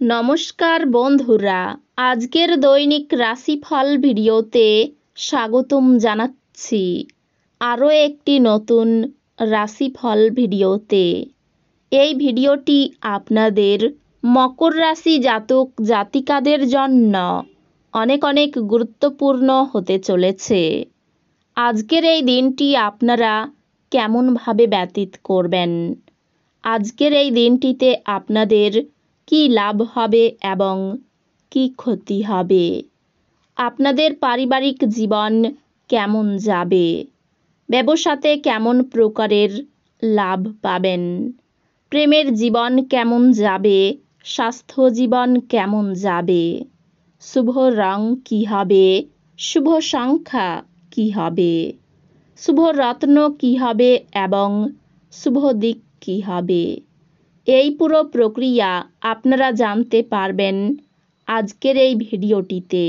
নমস্কার বন্ধুরা, আজকের দৈনিক রাশিফল ভিডিওতে স্বাগতম জানাচ্ছি আরও একটি নতুন রাশিফল ভিডিওতে। এই ভিডিওটি আপনাদের মকর রাশি জাতক জাতিকাদের জন্য অনেক অনেক গুরুত্বপূর্ণ হতে চলেছে। আজকের এই দিনটি আপনারা কেমনভাবে ব্যতীত করবেন, আজকের এই দিনটিতে আপনাদের কি লাভ হবে এবং কি ক্ষতি হবে, আপনাদের পারিবারিক জীবন কেমন যাবে, ব্যবসাতে কেমন প্রকারের লাভ পাবেন, প্রেমের জীবন কেমন যাবে, স্বাস্থ্য জীবন কেমন যাবে, শুভ রং কী হবে, শুভ সংখ্যা কী হবে, শুভ রত্ন কী হবে এবং শুভ দিক কী হবে, এই পুরো প্রক্রিয়া আপনারা জানতে পারবেন আজকের এই ভিডিওটিতে।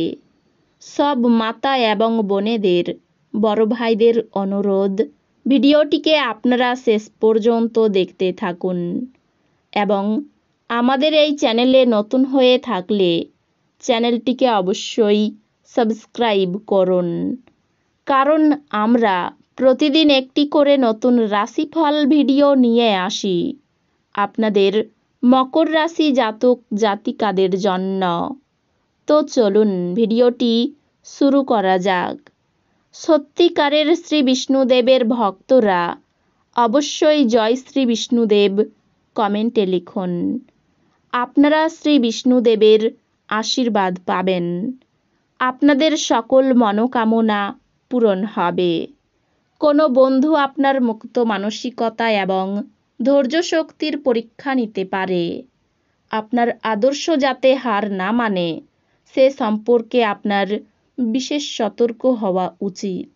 সব মাতা এবং বোনেদের, বড় ভাইদের অনুরোধ, ভিডিওটিকে আপনারা শেষ পর্যন্ত দেখতে থাকুন এবং আমাদের এই চ্যানেলে নতুন হয়ে থাকলে চ্যানেলটিকে অবশ্যই সাবস্ক্রাইব করুন, কারণ আমরা প্রতিদিন একটি করে নতুন রাশিফল ভিডিও নিয়ে আসি আপনাদের মকর রাশি জাতক জাতিকাদের জন্য। তো চলুন ভিডিওটি শুরু করা যাক। সত্যিকারের শ্রী বিষ্ণুদেবের ভক্তরা অবশ্যই জয় শ্রী বিষ্ণুদেব কমেন্টে লিখুন। আপনারা শ্রী বিষ্ণুদেবের আশীর্বাদ পাবেন, আপনাদের সকল মনোকামনা পূরণ হবে। কোনো বন্ধু আপনার মুক্ত মানসিকতা এবং ধৈর্য শক্তির পরীক্ষা নিতে পারে। আপনার আদর্শ যাতে হার না মানে সে সম্পর্কে আপনার বিশেষ সতর্ক হওয়া উচিত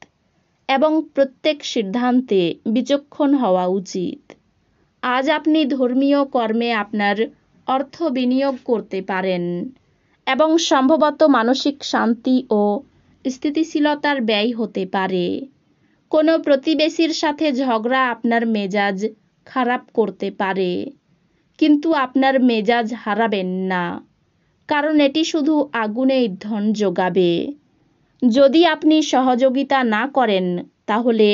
এবং প্রত্যেক সিদ্ধান্তে বিচক্ষণ হওয়া উচিত। আজ আপনি ধর্মীয় কর্মে আপনার অর্থ বিনিয়োগ করতে পারেন এবং সম্ভবত মানসিক শান্তি ও স্থিতিশীলতার ব্যয় হতে পারে। কোনো প্রতিবেশীর সাথে ঝগড়া আপনার মেজাজ খারাপ করতে পারে, কিন্তু আপনার মেজাজ হারাবেন না, কারণ এটি শুধু আগুনে ইন্ধন যোগাবে। যদি আপনি সহযোগিতা না করেন তাহলে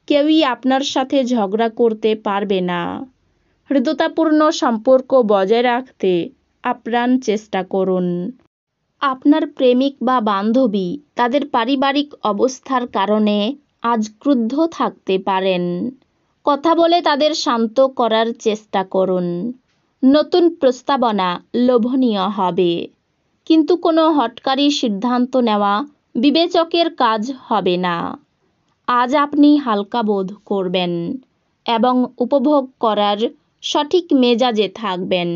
কেউই আপনার সাথে ঝগড়া করতে পারবে না। হৃদ্যতাপূর্ণ সম্পর্ক বজায় রাখতে আপ্রাণ চেষ্টা করুন। আপনার প্রেমিক বা বান্ধবী তাদের পারিবারিক অবস্থার কারণে আজ ক্রুদ্ধ থাকতে পারেন। কথা বলে তাদের শান্ত করার চেষ্টা করুন। নতুন প্রস্তাবনা লোভনীয় হবে, কিন্তু কোনো হঠকারী সিদ্ধান্ত নেওয়া বিবেচকের কাজ হবে না। আজ আপনি হালকা বোধ করবেন এবং উপভোগ করার সঠিক মেজাজে থাকবেন।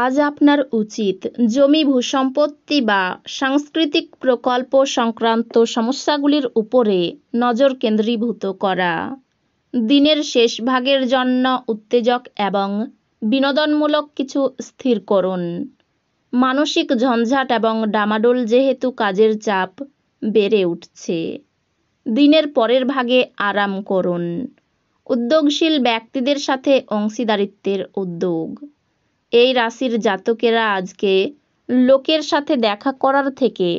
আজ আপনার উচিত জমি, ভূসম্পত্তি বা সাংস্কৃতিক প্রকল্প সংক্রান্ত সমস্যাগুলির উপরে নজর কেন্দ্রীভূত করা। দিনের শেষ ভাগের জন্য উত্তেজক এবং বিনোদনমূলক কিছু স্থির করুন। মানসিক ঝঞ্ঝাট এবং ডামাডোল যেহেতু কাজের চাপ বেড়ে উঠছে, দিনের পরের ভাগে আরাম করুন। উদ্যোগশীল ব্যক্তিদের সাথে অংশীদারিত্বের উদ্যোগ। এই রাশির জাতকেরা আজকে লোকের সাথে দেখা করার থেকে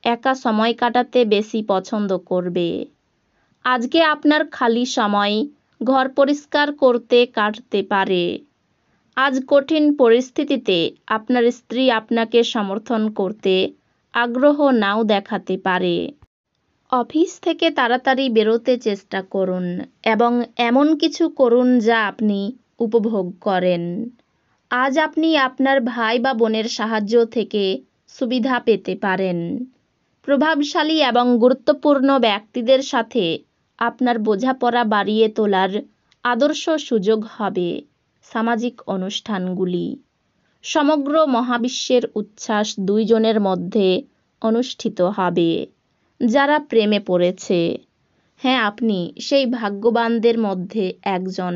একা সময় কাটাতে বেশি পছন্দ করবে। আজকে আপনার খালি সময় ঘর পরিষ্কার করতে কাটতে পারে। আজ কঠিন পরিস্থিতিতে আপনার স্ত্রী আপনাকে সমর্থন করতে আগ্রহ নাও দেখাতে পারে। অফিস থেকে তাড়াতাড়ি বেরোতে চেষ্টা করুন এবং এমন কিছু করুন যা আপনি উপভোগ করেন। আজ আপনি আপনার ভাই বা বোনের সাহায্য থেকে সুবিধা পেতে পারেন। প্রভাবশালী এবং গুরুত্বপূর্ণ ব্যক্তিদের সাথে আপনার বোঝাপড়া বাড়িয়ে তোলার আদর্শ সুযোগ হবে। সামাজিক অনুষ্ঠানগুলি, সমগ্র মহাবিশ্বের উচ্ছ্বাস দুইজনের মধ্যে অনুষ্ঠিত হবে। যারা প্রেমে পড়েছে, হ্যাঁ, আপনি সেই ভাগ্যবানদের মধ্যে একজন।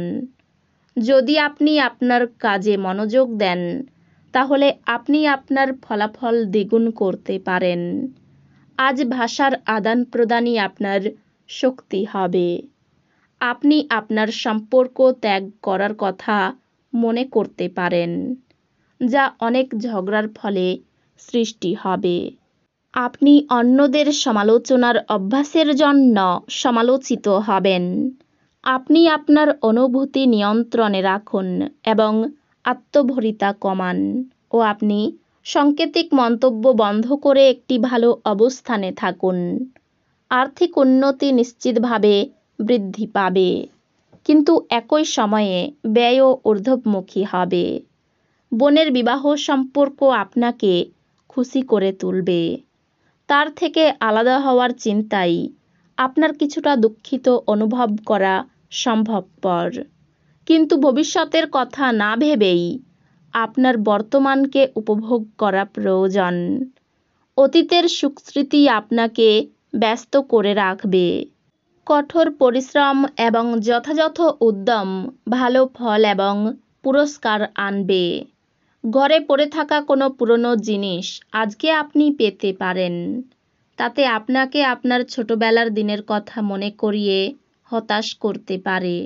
যদি আপনি আপনার কাজে মনোযোগ দেন তাহলে আপনি আপনার ফলাফল দ্বিগুণ করতে পারেন। আজ ভাষার আদান প্রদানই আপনার শক্তি হবে। আপনি আপনার সম্পর্ক ত্যাগ করার কথা মনে করতে পারেন। যা অনেক ঝগড়ার ফলে সৃষ্টি হবে। আপনি অন্যদের সমালোচনার অভ্যাসের জন্য সমালোচিত হবেন। আপনি আপনার অনুভূতি নিয়ন্ত্রণে রাখুন এবং আত্মভরিতা কমান ও আপনি সাংকেতিক মন্তব্য বন্ধ করে একটি ভালো অবস্থানে থাকুন। আর্থিক উন্নতি নিশ্চিতভাবে বৃদ্ধি পাবে, কিন্তু একই সময়ে ব্যয়ও ঊর্ধ্বমুখী হবে। বোনের বিবাহ সম্পর্ক আপনাকে খুশি করে তুলবে। তার থেকে আলাদা হওয়ার চিন্তাই আপনার কিছুটা দুঃখিত অনুভব করা সম্ভবপর, কিন্তু ভবিষ্যতের কথা না ভেবেই আপনার বর্তমানকে উপভোগ করা প্রয়োজন। অতীতের সুখস্মৃতি আপনাকে ব্যস্ত করে রাখবে। কঠোর পরিশ্রম এবং যথাযথ উদ্যম ভালো ফল এবং পুরস্কার আনবে। ঘরে পড়ে থাকা কোনো পুরনো জিনিস আজকে আপনি পেতে পারেন। তাতে আপনাকে আপনার ছোটবেলার দিনের কথা মনে করিয়ে হতাশ করতে পারে,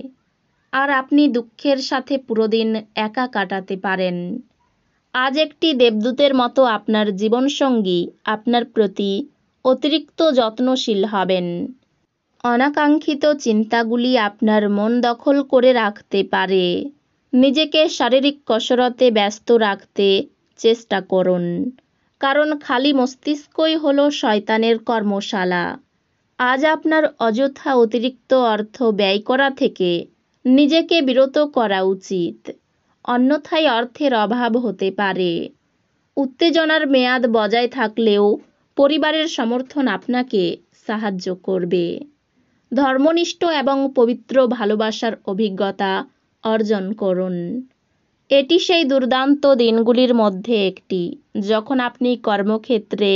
আর আপনি দুঃখের সাথে পুরো দিন একা কাটাতে পারেন। আজ একটি দেবদূতের মতো আপনার জীবনসঙ্গী আপনার প্রতি অতিরিক্ত যত্নশীল হবেন। অনাকাঙ্ক্ষিত চিন্তাগুলি আপনার মন দখল করে রাখতে পারে। নিজেকে শারীরিক কসরতে ব্যস্ত রাখতে চেষ্টা করুন, কারণ খালি মস্তিষ্কই হলো শয়তানের কর্মশালা। আজ আপনার অযথা অতিরিক্ত অর্থ ব্যয় করা থেকে নিজেকে বিরত করা উচিত, অন্যথায় অর্থের অভাব হতে পারে। উত্তেজনার মেয়াদ বজায় থাকলেও পরিবারের সমর্থন আপনাকে সাহায্য করবে। ধর্মনিষ্ঠ এবং পবিত্র ভালোবাসার অভিজ্ঞতা অর্জন করুন। এটি সেই দুর্দান্ত দিনগুলির মধ্যে একটি যখন আপনি কর্মক্ষেত্রে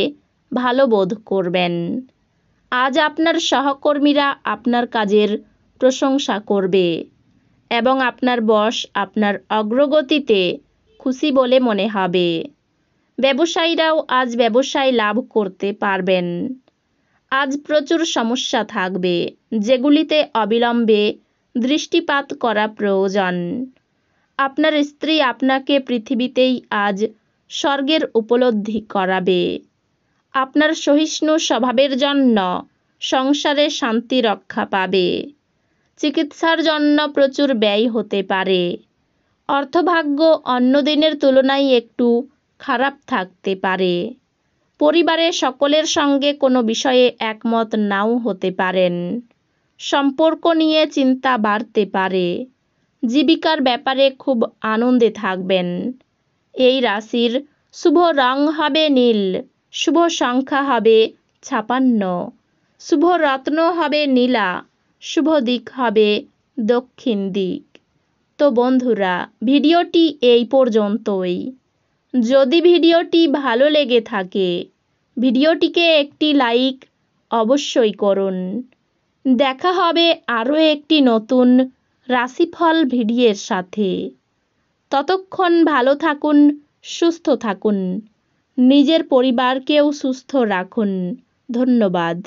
ভালো বোধ করবেন। আজ আপনার সহকর্মীরা আপনার কাজের প্রশংসা করবে এবং আপনার বস আপনার অগ্রগতিতে খুশি বলে মনে হবে। ব্যবসায়ীরাও আজ ব্যবসায় লাভ করতে পারবেন। আজ প্রচুর সমস্যা থাকবে, যেগুলিতে অবিলম্বে দৃষ্টিপাত করা প্রয়োজন। আপনার স্ত্রী আপনাকে পৃথিবীতেই আজ স্বর্গের উপলব্ধি করাবে। আপনার সহিষ্ণু স্বভাবের জন্য সংসারে শান্তি রক্ষা পাবে। চিকিৎসার জন্য প্রচুর ব্যয় হতে পারে। অর্থভাগ্য অন্য দিনের তুলনায় একটু খারাপ থাকতে পারে। পরিবারের সকলের সঙ্গে কোনো বিষয়ে একমত নাও হতে পারেন। সম্পর্ক নিয়ে চিন্তা বাড়তে পারে। জীবিকার ব্যাপারে খুব আনন্দে থাকবেন। এই রাশির শুভ রং হবে নীল, শুভ সংখ্যা হবে 56, শুভ রত্ন হবে নীলা, শুভ দিক হবে দক্ষিণ দিক। তো বন্ধুরা, ভিডিওটি এই পর্যন্তই। যদি ভিডিওটি ভালো লেগে থাকে ভিডিওটিকে একটি লাইক অবশ্যই করুন। দেখা হবে আরও একটি নতুন রাশিফল ভিডিওর সাথে। ততক্ষণ ভালো থাকুন, সুস্থ থাকুন, নিজের পরিবারকেও সুস্থ রাখুন। ধন্যবাদ।